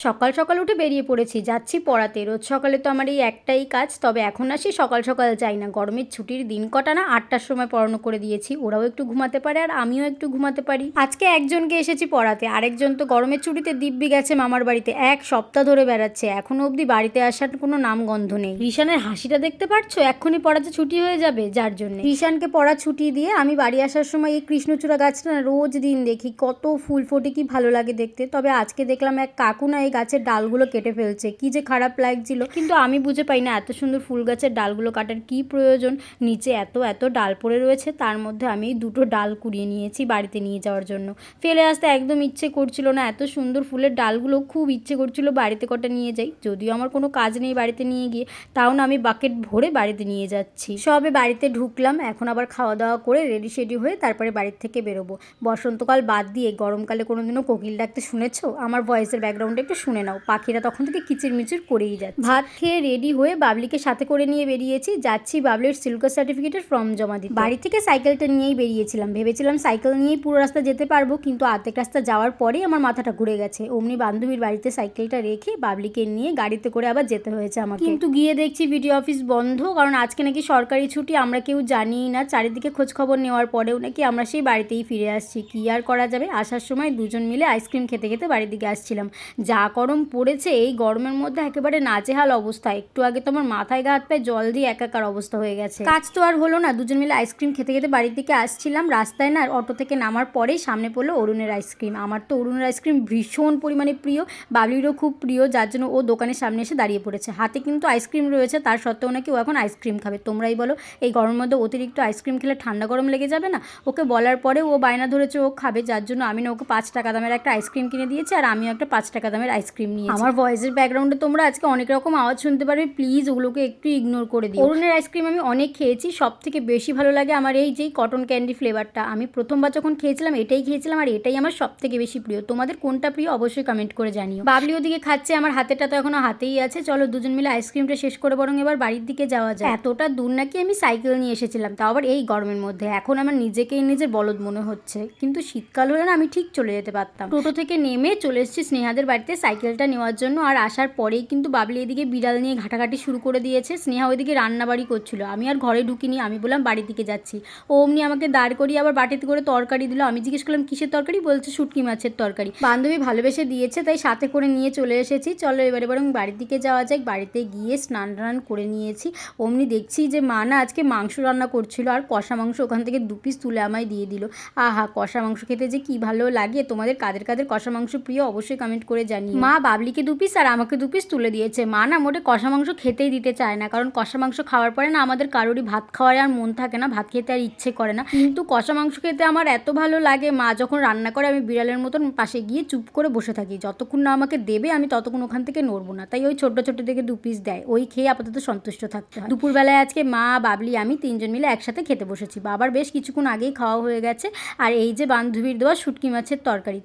সকাল সকাল উঠে বেরিয়ে পড়েছি, যাচ্ছি পড়াতে। রোজ সকালে তো আমার এই একটাই কাজ, তবে এখন আসি সকাল সকাল যাই না। গরমের ছুটির দিন কটা না 8টার সময় পড়ানো করে দিয়েছি, ওরাও একটু ঘুমাতে পারে আর আমিও একটু ঘুমাতে পারি। আজকে একজনকে এসেছি পড়াতে, আরেকজন তো গরমের ছুটিতে দিব্যি গেছে মামার বাড়িতে, 1 সপ্তাহ ধরে বেড়াচ্ছে, এখনো অবধি বাড়িতে আসার কোনো নাম গন্ধ নেই। রিশানের হাসিটা দেখতে পারছো, এক্ষুনি পড়াতে ছুটি হয়ে যাবে, যার জন্য রিশানকে পড়া ছুটি দিয়ে আমি বাড়ি আসার সময় এই কৃষ্ণচূড়া গাছটা না রোজ দিন দেখি, কত ফুল ফোটে, কি ভালো লাগে দেখতে। তবে আজকে দেখলাম এক কাকু না এই গাছের ডালগুলো কেটে ফেলছে, কি যে খারাপ লাগছিল। কিন্তু আমি বুঝে পাই না এত সুন্দর ফুল গাছের ডালগুলো কাটার কি প্রয়োজন। নিচে এত এত ডাল পড়ে রয়েছে, তার মধ্যে আমি 2টো ডাল কুড়িয়ে নিয়েছি বাড়িতে নিয়ে যাওয়ার জন্য। ফেলে আসতে একদম ইচ্ছে করছিল না, এত সুন্দর ফুলের ডালগুলো খুব ইচ্ছে করছিল বাড়িতে কটা নিয়ে যাই। যদিও আমার কোনো কাজ নেই বাড়িতে নিয়ে গিয়ে, তাও না আমি বাকেট ভরে বাড়িতে নিয়ে যাচ্ছি। সবে বাড়িতে ঢুকলাম, এখন আবার খাওয়া দাওয়া করে রেডি শেডি হয়ে তারপরে বাড়ির থেকে বেরোবো। বসন্তকাল বাদ দিয়ে গরমকালে কোনোদিনও কোকিল ডাকতে শুনেছো? আমার ভয়েসের ব্যাকগ্রাউন্ডে একটু শুনে নাও, পাখিরা তখন থেকে কিচিরমিচির করেই যাচ্ছে। ভাত খেয়ে রেডি হয়ে বাবলিকে সাথে করে নিয়ে বেরিয়েছি, যাচ্ছি বাবলির সিল্কার সার্টিফিকেটের ফর্ম জমা দিতে। বাড়ি থেকে সাইকেলটা নিয়েই বেরিয়েছিলাম, ভেবেছিলাম সাইকেল নিয়েই পুরো রাস্তা যেতে পারবো, কিন্তু আর্ধেক রাস্তা যাওয়ার পরেই আমার মাথাটা ঘুরে গেছে। অমনি বান্ধবীর বাড়িতে সাইকেলটা রেখে বাবলিকে নিয়ে গাড়িতে করে আবার যেতে হয়েছে আমাকে। কিন্তু গিয়ে দেখছি ভিডিও অফিস বন্ধ, কারণ আজকে নাকি সরকারি ছুটি, আমরা কেউ জানিই না। চারিদিকে খোঁজ খবর নেওয়ার পরেও নাকি আমরা সেই বাড়িতেই ফিরে আসছি। কি আর করা যাবে, আসার সময় দুজন মিলে আইসক্রিম খেতে খেতে বাড়ির দিকে আসছিলাম। যা গরম পড়েছে, এই গরমের মধ্যে একেবারে নাজেহাল অবস্থা। একটু আগে তো আমার মাথায় গা হাত পায়ে জল দিয়ে একাকার অবস্থা হয়ে গেছে। কাজ তো আর হলো না, দুজন মিলে আইসক্রিম খেতে খেতে বাড়ির দিকে আসছিলাম। রাস্তায় না অটো থেকে নামার পরেই সামনে পড়লো অরুণের আইসক্রিম। আমার তো অরুণের আইসক্রিম ভীষণ পরিমাণে প্রিয়, বাবলিরও খুব প্রিয়, যার জন্য ও দোকানের সামনে এসে দাঁড়িয়ে পড়েছে। হাতে কিন্তু আইসক্রিম রয়েছে, তার সত্ত্বেও নাকি ও এখন আইসক্রিম খাবে। তোমরাই বলো, এই গরমের মধ্যে অতিরিক্ত আইসক্রিম খেলে ঠান্ডা গরম লেগে যাবে না? ওকে বলার পরে ও বায়না ধরেছে ও খাবে, যার জন্য আমি না ওকে 5 টাকা দামের একটা আইসক্রিম কিনে দিয়েছি, আর আমিও একটা 5 টাকা দামের আইসক্রিম নিয়েছি। আমার ভয়েসের ব্যাকগ্রাউন্ডে তোমরা আজকে অনেক রকম আওয়াজ শুনতে পারবে, প্লিজ ওগুলোকে একটু ইগনোর করে দিও। অরুণের আইসক্রিম আমি অনেক খেয়েছি, সব থেকে বেশি ভালো লাগে আমার এই যে কটন ক্যান্ডি ফ্লেভারটা। আমি প্রথমবার যখন খেয়েছিলাম এটাই খেয়েছিলাম, আর এটাই আমার সব থেকে বেশি প্রিয়। তোমাদের কোনটা প্রিয় অবশ্যই কমেন্ট করে জানিও। বাবলি ওদিকে খাচ্ছে, আমার হাতেটা তো এখনো হাতেই আছে। চলো দুজন মিলে আইসক্রিমটা শেষ করে বরং এবার বাড়ির দিকে যাওয়া যায়। এতটা দূর নাকি আমি সাইকেল নিয়ে এসেছিলাম, তাও আবার এই গরমের মধ্যে। এখন আমার নিজেকেই নিজের বলদ মনে হচ্ছে, কিন্তু শীতকাল হলে না আমি ঠিক চলে যেতে পারতাম। টোটো থেকে নেমে চলে এসেছি স্নেহাদের বাড়িতে সাইকেলটা নেওয়ার জন্য। আর আসার পরেই কিন্তু বাবলি এদিকে বিড়াল নিয়ে ঘাটাঘাটি শুরু করে দিয়েছে। স্নেহা ওইদিকে রান্নাবাড়ি করছিল, আমি আর ঘরে ঢুকিনি। আমি বললাম বাড়ির দিকে যাচ্ছি, ও অমনি আমাকে দাঁড় করিয়ে আবার বাটিতে করে তরকারি দিল। আমি জিজ্ঞেস করলাম কিসের তরকারি, বলছে শুটকি মাছের তরকারি। বান্ধবী ভালোবেসে দিয়েছে, তাই সাথে করে নিয়ে চলে এসেছি। চলো এবারে বরং বাড়ির দিকে যাওয়া যাক। বাড়িতে গিয়ে স্নান টান করে নিয়েছি। অমনি দেখছি যে মা না আজকে মাংস রান্না করছিল, আর কষা মাংস ওখান থেকে 2 পিস তুলে আমায় দিয়ে দিল। আহা, কষা মাংস খেতে যে কি ভালো লাগে। তোমাদের কাদের কাদের কষা মাংস প্রিয় অবশ্যই কমেন্ট করে জানিও। মা বাবলিকে 2 পিস আর আমাকে 2 পিস তুলে দিয়েছে। মা না মোটে কষা মাংস খেতেই দিতে চায় না, কারণ কষা মাংস খাওয়ার পরে না আমাদের কারোরই ভাত খাওয়ার আর মন থাকে না, ভাত খেতে আর ইচ্ছে করে না। কিন্তু কষা মাংস খেতে আমার এত ভালো লাগে, মা যখন রান্না করে আমি বিড়ালের মতন পাশে গিয়ে চুপ করে বসে থাকি। যতক্ষণ না আমাকে দেবে আমি ততক্ষণ ওখান থেকে নড়বো না। তাই ওই ছোট ছোট থেকে 2 পিস দেয়, ওই খেয়ে আপাতত সন্তুষ্ট থাকতে হয়। দুপুরবেলায় আজকে মা বাবলি আমি 3জন মিলে একসাথে খেতে বসেছি। বাবার বেশ কিছুক্ষণ আগেই খাওয়া হয়ে গেছে। আর এই যে বান্ধবীর দেওয়া শুটকি মাছের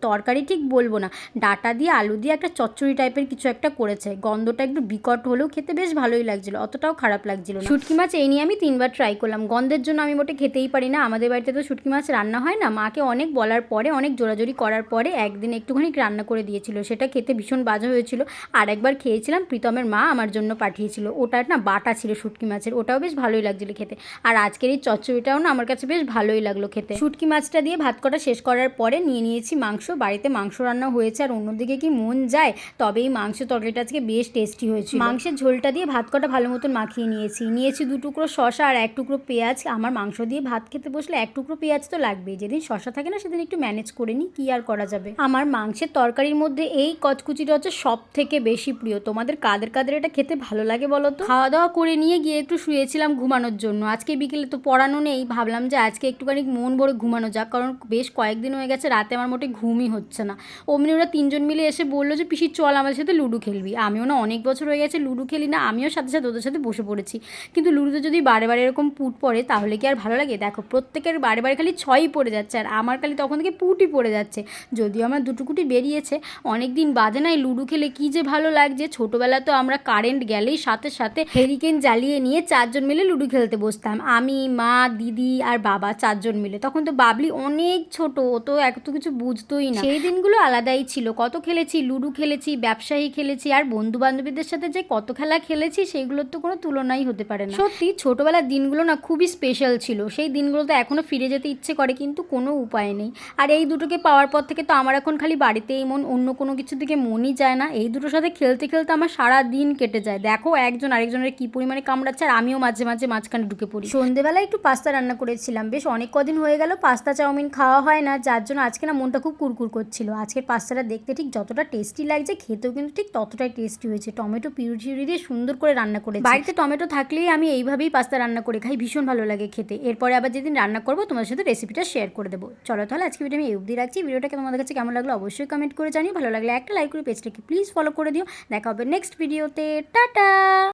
তরকারি ঠিক বলবো না, ডাটা দিয়ে আলু দিয়ে একটা চচ্চড়ি টাইপের কিছু একটা করেছে। গন্ধটা একটু বিকট হলেও খেতে বেশ ভালোই লাগছিল, অতটাও খারাপ লাগছিল না। শুটকি মাছ এই নিয়ে আমি 3বার ট্রাই করলাম, গন্ধের জন্য আমি মোটে খেতেই পারি না। আমাদের বাড়িতে তো শুটকি মাছ রান্না হয় না, মাকে অনেক বলার পরে অনেক জোরাজোরি করার পরে একদিন একটুখানি রান্না করে দিয়েছিল, সেটা খেতে ভীষণ বাজে হয়েছিল। আর একবার খেয়েছিলাম, প্রীতমের মা আমার জন্য পাঠিয়েছিল, ওটা না বাটা ছিল শুটকি মাছের, ওটাও বেশ ভালোই লাগছিল খেতে। আর আজকের এই চচ্চড়িটাও না আমার কাছে বেশ ভালোই লাগলো খেতে। শুটকি মাছটা দিয়ে ভাত কটা শেষ করার পরে নিয়ে নিয়েছি মাংস। বাড়িতে মাংস রান্না হয়েছে, আর অন্যদিকে কি মন যায়। তবে এই মাংস তরকারিটা আজকে বেশ টেস্টি হয়েছিল। মাংসের ঝোলটা দিয়ে ভাত কটা ভালো মতন মাখিয়ে নিয়েছি 2 টুকরো শসা আর 1 টুকরো পেঁয়াজ। আমার মাংস দিয়ে ভাত খেতে বসলে 1 টুকরো পেঁয়াজ তো লাগবেই, যেদিন শসা থাকে না সেদিন একটু ম্যানেজ করে নিই, কি আর করা যাবে। আমার মাংসের তরকারির মধ্যে এই কচকুচিটা হচ্ছে সব থেকে বেশি প্রিয়। তোমাদের কাদের কাদের এটা খেতে ভালো লাগে বলো তো। খাওয়া দাওয়া করে নিয়ে গিয়ে একটু শুয়েছিলাম ঘুমানোর জন্য। আজকে বিকেলে তো পড়ানো নেই, ভাবলাম যে আজকে একটুখানি মন ভরে ঘুমানো যাক, কারণ বেশ কয়েকদিন হয়ে গেছে রাতে আমার মোটে ঘুমই হচ্ছে না। অমনি ওরা 3জন মিলে এসে বললো যে পিসি চল আমাদের সাথে লুডো খেলবি। আমিও না অনেক বছর হয়ে গেছে লুডো খেলি না, আমিও সাথে সাথে ওদের সাথে বসে পড়েছি। কিন্তু লুডোতে যদি বারে বারে এরকম পুট পড়ে তাহলে কি আর ভালো লাগে? দেখো প্রত্যেকের বারে বারে খালি 6ই পড়ে যাচ্ছে, আর আমার খালি তখন থেকে পুটই পড়ে যাচ্ছে। যদিও আমার 2 কুটি বেরিয়েছে, অনেক দিন বাদে নাই লুডো খেলে কি যে ভালো লাগছে। ছোটোবেলা তো আমরা কারেন্ট গেলেই সাথে সাথে হেরিকেন জ্বালিয়ে নিয়ে 4জন মিলে লুডো খেলতে বসতাম, আমি মা দিদি আর বাবা 4জন মিলে। তখন তো বাবলি অনেক ছোট, ও তো এত কিছু বুঝতোই না। সেই দিনগুলো আলাদাই ছিল, কত খেলেছি লুডো। লুডো খেলেছি, ব্যবসায়ী খেলেছি, আর বন্ধু বান্ধবীদের সাথে যে কত খেলা খেলেছি সেইগুলোর তো কোনো তুলনাই হতে পারে না। সত্যি ছোটোবেলার দিনগুলো না খুবই স্পেশাল ছিল। সেই দিনগুলোতে এখনও ফিরে যেতে ইচ্ছে করে, কিন্তু কোনো উপায় নেই। আর এই দুটোকে পাওয়ার পর থেকে তো আমার এখন খালি বাড়িতেই মন, অন্য কোনো কিছুর দিকে মনই যায় না। এই দুটোর সাথে খেলতে খেলতে আমার সারা দিন কেটে যায়। দেখো একজন আরেকজনের কী পরিমাণে কামড়াচ্ছে, আর আমিও মাঝে মাঝে মাঝখানে ঢুকে পড়ি। সন্ধেবেলা একটু পাস্তা রান্না করেছিলাম, বেশ অনেক কদিন হয়ে গেল পাস্তা চাউমিন খাওয়া হয় না, যার জন্য আজকে না মনটা খুব কুরকুর করছিল। আজকের পাস্তাটা দেখতে ঠিক যতটা টেস্টি লাগছে, খেতেও কিন্তু ঠিক ততটাই টেস্টি হয়েছে। টমেটো পিউরি দিয়ে সুন্দর করে রান্না করেছি। বাড়িতে টমেটো থাকলেই আমি এইভাবেই পাস্তা রান্না করে খাই, ভীষণ ভালো লাগে খেতে। এরপরে আবার যেদিন রান্না করবো তোমাদের সাথে রেসিপিটা শেয়ার করে দেবো। চলো তাহলে আজকে ভিডিও আমি এই অবধি রাখছি। ভিডিওটাকে তোমাদের কাছে কেমন লাগলো অবশ্যই কমেন্ট করে জানিও। ভালো লাগলে একটা লাইক করে পেজটাকে প্লিজ ফলো করে দিও। দেখা হবে নেক্সট ভিডিওতে। টাটা।